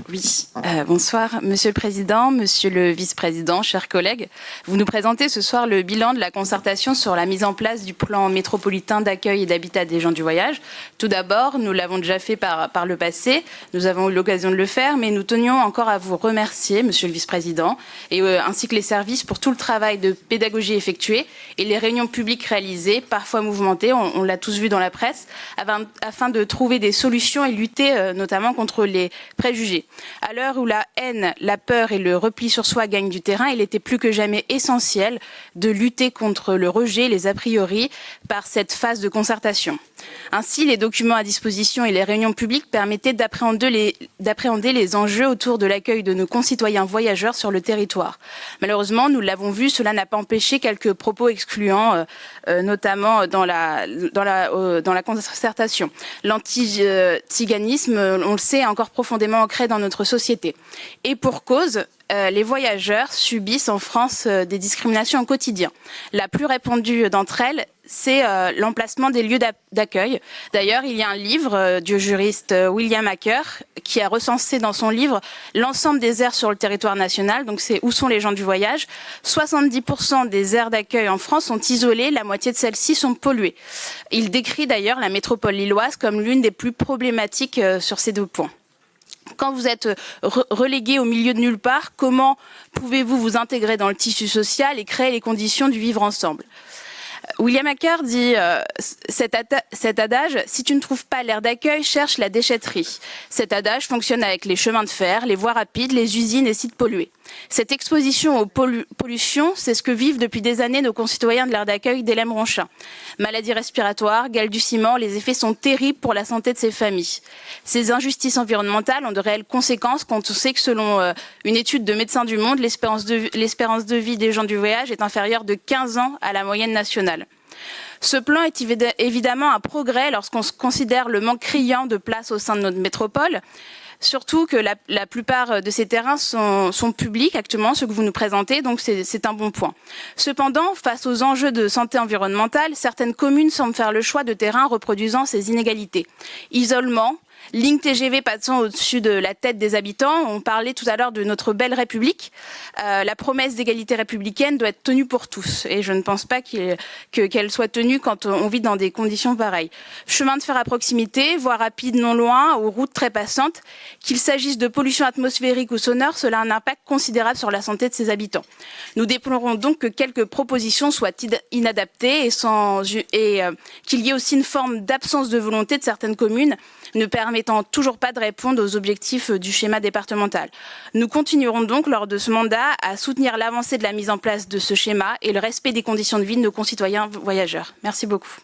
Oui, bonsoir Monsieur le Président, Monsieur le Vice-président, chers collègues. Vous nous présentez ce soir le bilan de la concertation sur la mise en place du plan métropolitain d'accueil et d'habitat des gens du voyage. Tout d'abord, nous l'avons déjà fait par le passé, nous avons eu l'occasion de le faire, mais nous tenions encore à vous remercier, Monsieur le Vice-président, ainsi que les services pour tout le travail de pédagogie effectué et les réunions publiques réalisées, parfois mouvementées, on l'a tous vu dans la presse, afin de trouver des solutions et lutter notamment contre les préjugés. À l'heure où la haine, la peur et le repli sur soi gagnent du terrain, il était plus que jamais essentiel de lutter contre le rejet, les a priori, par cette phase de concertation. Ainsi, les documents à disposition et les réunions publiques permettaient d'appréhender les enjeux autour de l'accueil de nos concitoyens voyageurs sur le territoire. Malheureusement, nous l'avons vu, cela n'a pas empêché quelques propos excluants, notamment dans la concertation. L'antiziganisme, on le sait, est encore profondément ancré dans notre société. Et pour cause, les voyageurs subissent en France des discriminations au quotidien. La plus répandue d'entre elles, c'est l'emplacement des lieux d'accueil. D'ailleurs, il y a un livre du juriste William Hacker qui a recensé dans son livre l'ensemble des aires sur le territoire national, donc c'est où sont les gens du voyage. 70% des aires d'accueil en France sont isolées, la moitié de celles-ci sont polluées. Il décrit d'ailleurs la métropole lilloise comme l'une des plus problématiques sur ces deux points. Quand vous êtes relégué au milieu de nulle part, comment pouvez-vous vous intégrer dans le tissu social et créer les conditions du vivre ensemble ? William Hacker dit cet adage « Si tu ne trouves pas l'aire d'accueil, cherche la déchetterie ». Cet adage fonctionne avec les chemins de fer, les voies rapides, les usines et sites pollués. Cette exposition aux pollutions, c'est ce que vivent depuis des années nos concitoyens de l'aire d'accueil d'Hélène-Ronchin. Maladies respiratoires, balbutiements, les effets sont terribles pour la santé de ces familles. Ces injustices environnementales ont de réelles conséquences quand on sait que selon une étude de Médecins du Monde, l'espérance de vie des gens du voyage est inférieure de 15 ans à la moyenne nationale. Ce plan est évidemment un progrès lorsqu'on considère le manque criant de place au sein de notre métropole. Surtout que la plupart de ces terrains sont publics actuellement, ceux que vous nous présentez, donc c'est un bon point. Cependant, face aux enjeux de santé environnementale, certaines communes semblent faire le choix de terrains reproduisant ces inégalités. Isolement, ligne TGV passant au-dessus de la tête des habitants. On parlait tout à l'heure de notre belle République. La promesse d'égalité républicaine doit être tenue pour tous. Et je ne pense pas qu'elle soit tenue quand on vit dans des conditions pareilles. Chemin de fer à proximité, voies rapides non loin ou routes très passantes. Qu'il s'agisse de pollution atmosphérique ou sonore, cela a un impact considérable sur la santé de ses habitants. Nous déplorons donc que quelques propositions soient inadaptées et qu'il y ait aussi une forme d'absence de volonté de certaines communes ne permettant toujours pas de répondre aux objectifs du schéma départemental. Nous continuerons donc lors de ce mandat à soutenir l'avancée de la mise en place de ce schéma et le respect des conditions de vie de nos concitoyens voyageurs. Merci beaucoup.